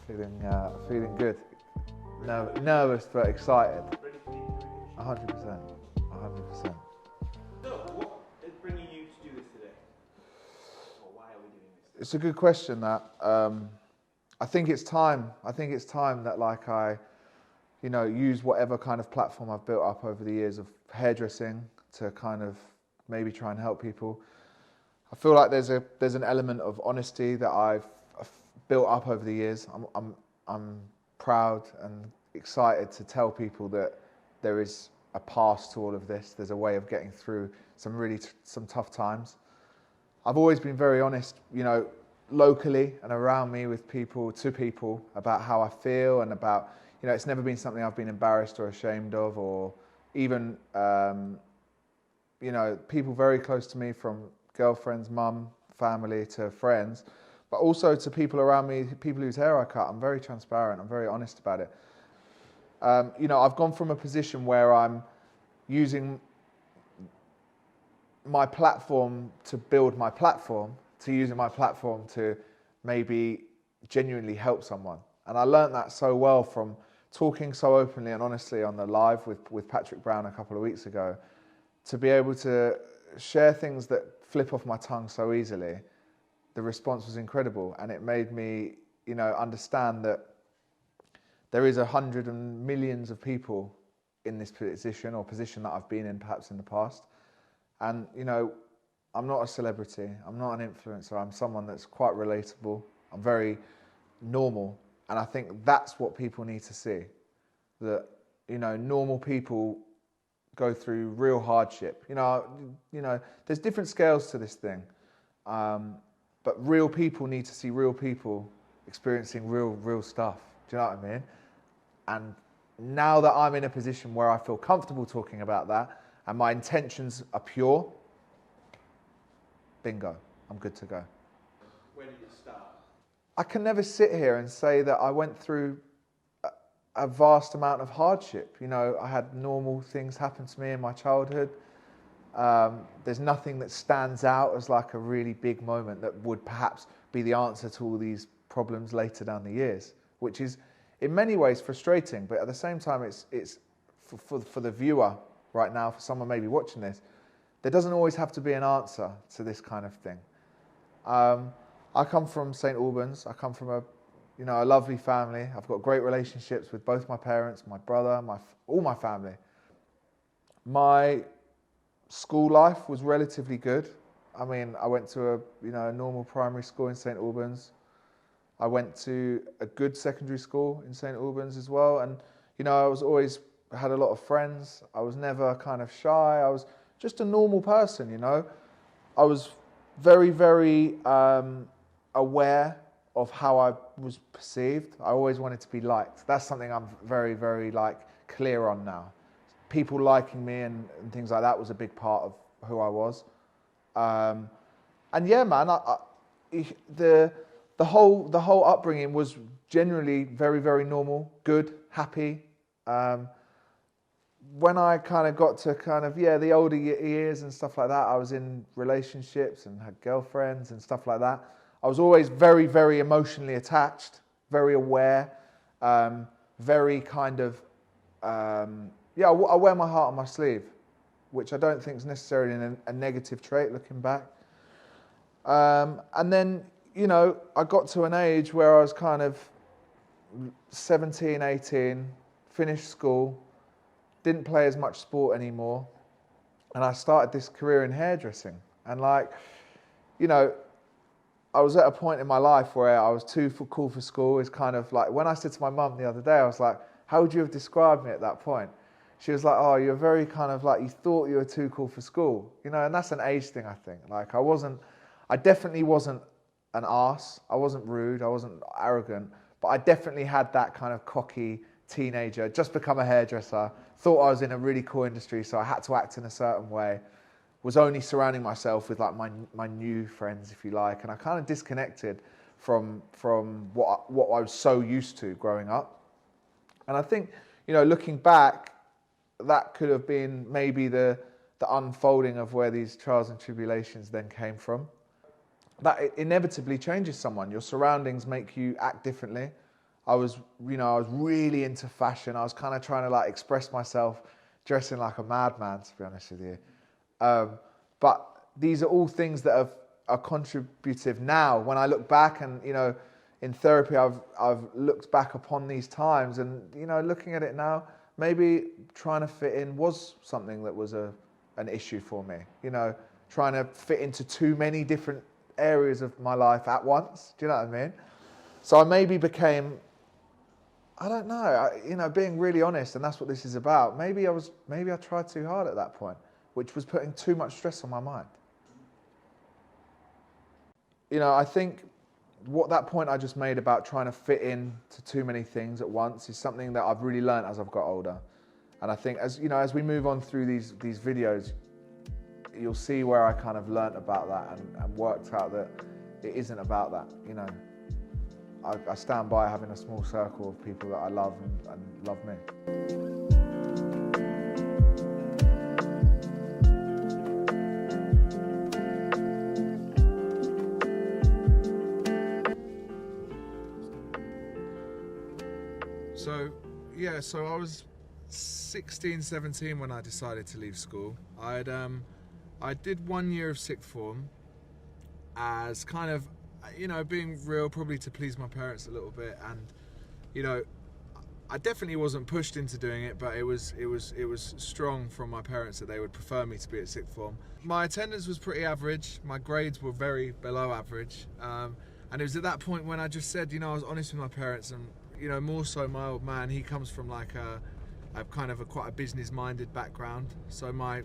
Feeling good. Nervous but excited. 100%. 100%. So, what is bringing you to do this today? Or why are we doing this? It's a good question. That I think it's time. I think it's time that I use whatever kind of platform I've built up over the years of hairdressing to kind of maybe try and help people. I feel like there's an element of honesty that I've built up over the years. I'm proud and excited to tell people that there is a path to all of this. There's a way of getting through some tough times. I've always been very honest, locally and around me with people about how I feel and about, it's never been something I've been embarrassed or ashamed of, or even, people very close to me, from girlfriends, mum, family, to friends, but also to people around me, people whose hair I cut. I'm very transparent. I'm very honest about it. I've gone from a position where I'm using my platform to build my platform to using my platform to maybe genuinely help someone. And I learned that so well from talking so openly and honestly on the live with Patrick Brown a couple of weeks ago, to be able to share things that flip off my tongue so easily. The response was incredible, and it made me, understand that there is 100 and millions of people in this position that I've been in perhaps in the past. And, I'm not a celebrity, I'm not an influencer, I'm someone that's quite relatable, I'm very normal. And I think that's what people need to see, that, normal people go through real hardship. There's different scales to this thing. But real people need to see real people experiencing real stuff. Do you know what I mean? And now that I'm in a position where I feel comfortable talking about that and my intentions are pure, bingo, I'm good to go. Where did it start? I can never sit here and say that I went through a vast amount of hardship. I had normal things happen to me in my childhood. There's nothing that stands out as like a really big moment that would perhaps be the answer to all these problems later down the years, which is in many ways frustrating, but at the same time it's for the viewer right now, for someone maybe watching this, there doesn't always have to be an answer to this kind of thing. I come from St Albans. I come from a lovely family. I've got great relationships with both my parents, my brother, all my family. My school life was relatively good. I mean, I went to a normal primary school in St Albans. I went to a good secondary school in St Albans as well. And, I was always had a lot of friends. I was never kind of shy. I was just a normal person, I was very, very aware of how I was perceived. I always wanted to be liked. That's something I'm very, very clear on now. People liking me and things like that was a big part of who I was. And yeah, man, the whole upbringing was generally very, very normal, good, happy. When I kind of got to the older years and stuff like that, I was in relationships and had girlfriends and stuff like that. I was always very, very emotionally attached, very aware, very kind of, I wear my heart on my sleeve, which I don't think is necessarily a negative trait looking back. And then, I got to an age where I was kind of 17, 18, finished school, didn't play as much sport anymore, and I started this career in hairdressing. And I was at a point in my life where I was too cool for school. It's kind of like, when I said to my mum the other day, I was like, how would you have described me at that point? She was like, oh, you're very kind of you thought you were too cool for school. And that's an age thing, I think. I definitely wasn't an arse. I wasn't rude. I wasn't arrogant. But I definitely had that kind of cocky teenager, just become a hairdresser, thought I was in a really cool industry, so I had to act in a certain way, was only surrounding myself with my new friends, if you like, and I kind of disconnected from what I was so used to growing up. And I think, looking back, that could have been maybe the unfolding of where these trials and tribulations then came from. That it inevitably changes someone. Your surroundings make you act differently. I was really into fashion. I was kind of trying to like express myself, dressing like a madman, to be honest with you. But these are all things that are contributive now. When I look back and, in therapy, I've looked back upon these times and, looking at it now, maybe trying to fit in was something that was an issue for me. Trying to fit into too many different areas of my life at once. Do you know what I mean? So I maybe became, I don't know, being really honest, and that's what this is about. Maybe I tried too hard at that point, which was putting too much stress on my mind. I think what that point I just made about trying to fit in to too many things at once is something that I've really learned as I've got older. And I think as we move on through these videos, you'll see where I kind of learnt about that and worked out that it isn't about that. I stand by having a small circle of people that I love and love me. So I was 16, 17 when I decided to leave school. I did 1 year of sixth form as kind of, being real, probably to please my parents a little bit, and I definitely wasn't pushed into doing it, but it was strong from my parents that they would prefer me to be at sixth form. My attendance was pretty average. My grades were very below average, and it was at that point when I just said, I was honest with my parents, and more so my old man, he comes from like a kind of quite a business-minded background. So my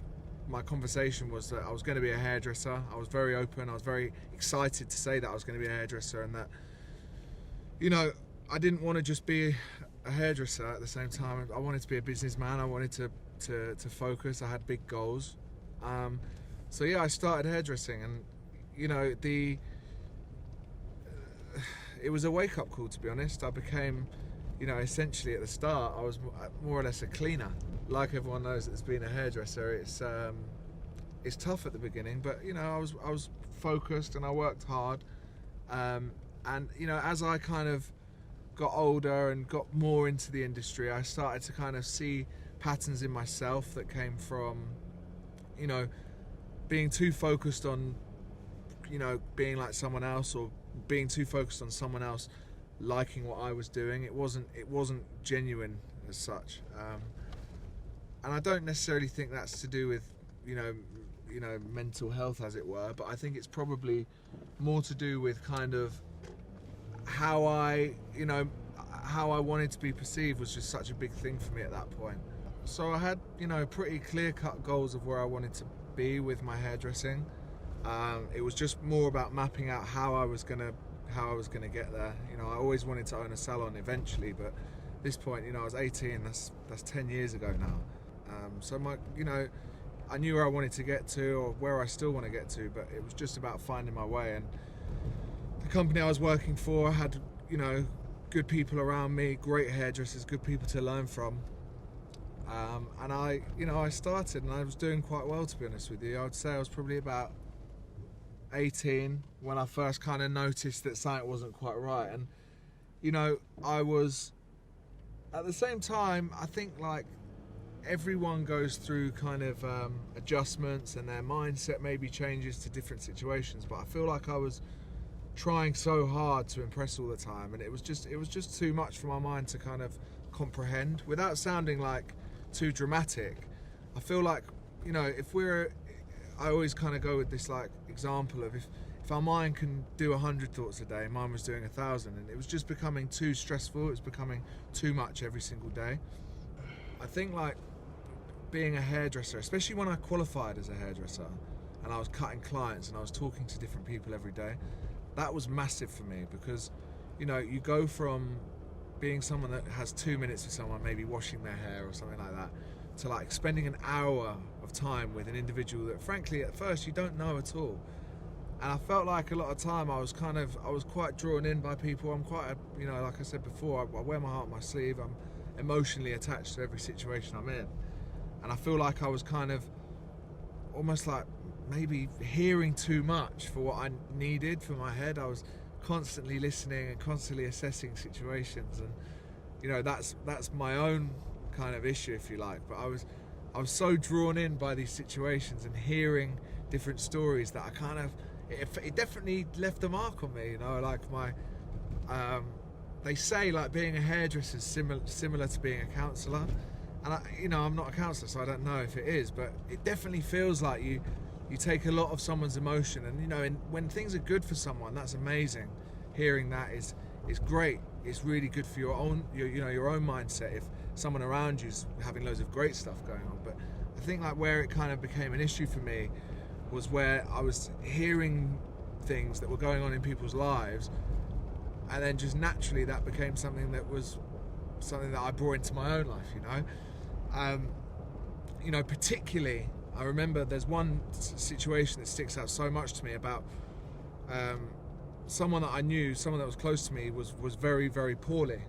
conversation was that I was going to be a hairdresser. I was very open. I was very excited to say that I was going to be a hairdresser, and that, I didn't want to just be a hairdresser at the same time. I wanted to be a businessman. I wanted to focus. I had big goals. So yeah, I started hairdressing, and it was a wake-up call, to be honest. I became, essentially at the start, I was more or less a cleaner. Like everyone knows that's been a hairdresser, it's tough at the beginning, but I was focused and I worked hard. And as I kind of got older and got more into the industry, I started to kind of see patterns in myself that came from, being too focused on, being like someone else, or being too focused on someone else liking what I was doing. It wasn't genuine as such, and I don't necessarily think that's to do with mental health, as it were, but I think it's probably more to do with kind of how I wanted to be perceived was just such a big thing for me at that point. So I had pretty clear-cut goals of where I wanted to be with my hairdressing. It was just more about mapping out how I was gonna get there. I always wanted to own a salon eventually, but at this point, I was 18. That's 10 years ago now. So I knew where I wanted to get to, or where I still want to get to, but it was just about finding my way. And the company I was working for had, good people around me, great hairdressers, good people to learn from. And I started, and I was doing quite well, to be honest with you. I would say I was probably about 18 when I first kind of noticed that something wasn't quite right. And I was, at the same time, I think like everyone goes through kind of adjustments, and their mindset maybe changes to different situations, but I feel like I was trying so hard to impress all the time, and it was just too much for my mind to kind of comprehend. Without sounding like too dramatic, I feel like I always kind of go with this like example of if our mind can do 100 thoughts a day, mine was doing 1,000, and it was just becoming too stressful. It was becoming too much every single day. I think like being a hairdresser, especially when I qualified as a hairdresser and I was cutting clients and I was talking to different people every day, that was massive for me, because you go from being someone that has 2 minutes with someone, maybe washing their hair or something like that, to like spending an hour of time with an individual that frankly at first you don't know at all. And I felt like a lot of time I was quite drawn in by people. I'm quite like I said before, I wear my heart on my sleeve. I'm emotionally attached to every situation I'm in, and I feel like I was kind of almost like maybe hearing too much for what I needed for my head. I was constantly listening and constantly assessing situations, and you know, that's my own kind of issue, if you like. But I was so drawn in by these situations and hearing different stories that I kind of, it definitely left a mark on me, you know. Like they say like being a hairdresser is similar to being a counsellor, and you know, I'm not a counsellor, so I don't know if it is, but it definitely feels like you take a lot of someone's emotion, and you know, when things are good for someone, that's amazing. Hearing that is great. It's really good for your own mindset if someone around you's having loads of great stuff going on. But I think like where it kind of became an issue for me was where I was hearing things that were going on in people's lives, and then just naturally that became something that I brought into my own life, you know. You know, particularly I remember there's one situation that sticks out so much to me about someone that I knew, someone that was close to me, was very, very poorly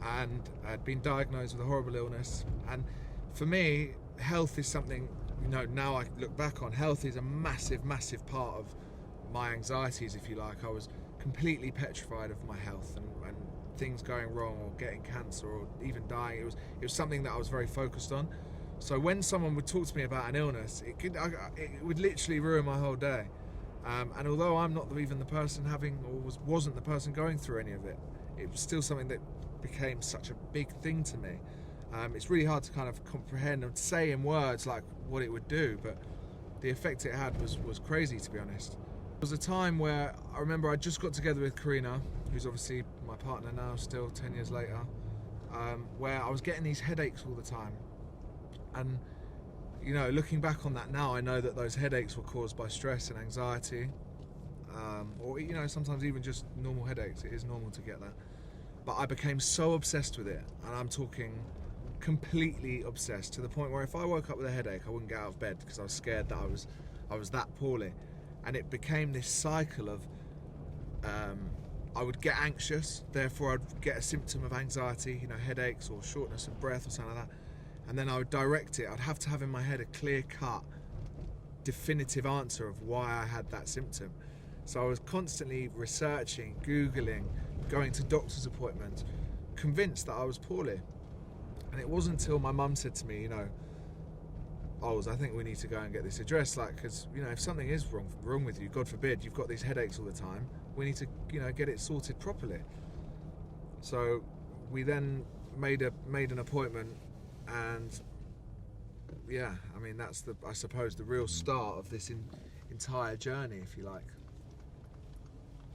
and had been diagnosed with a horrible illness. And for me, health is something, you know, now I look back on, health is a massive, massive part of my anxieties, if you like. I was completely petrified of my health and things going wrong, or getting cancer, or even dying. It was something that I was very focused on. So when someone would talk to me about an illness, it would literally ruin my whole day. And although I'm not even the person having, or wasn't the person going through any of it, it was still something that became such a big thing to me. It's really hard to kind of comprehend and say in words like what it would do, but the effect it had was crazy, to be honest. There was a time where I remember I just got together with Karina, who's obviously my partner now, still 10 years later, where I was getting these headaches all the time. And you know, looking back on that now, I know that those headaches were caused by stress and anxiety, or you know, sometimes even just normal headaches. It is normal to get that. But I became so obsessed with it, and I'm talking completely obsessed, to the point where if I woke up with a headache, I wouldn't get out of bed because I was scared that I was that poorly. And it became this cycle of I would get anxious, therefore I'd get a symptom of anxiety, you know, headaches or shortness of breath or something like that. And then I would direct it. I'd have to have in my head a clear-cut, definitive answer of why I had that symptom. So I was constantly researching, Googling, going to doctor's appointments, convinced that I was poorly. And it wasn't until my mum said to me, you know, Ols, I think we need to go and get this addressed, like, because, you know, if something is wrong with you, God forbid, you've got these headaches all the time, we need to, you know, get it sorted properly. So we then made an appointment. And yeah, I mean, that's I suppose the real start of this entire journey, if you like.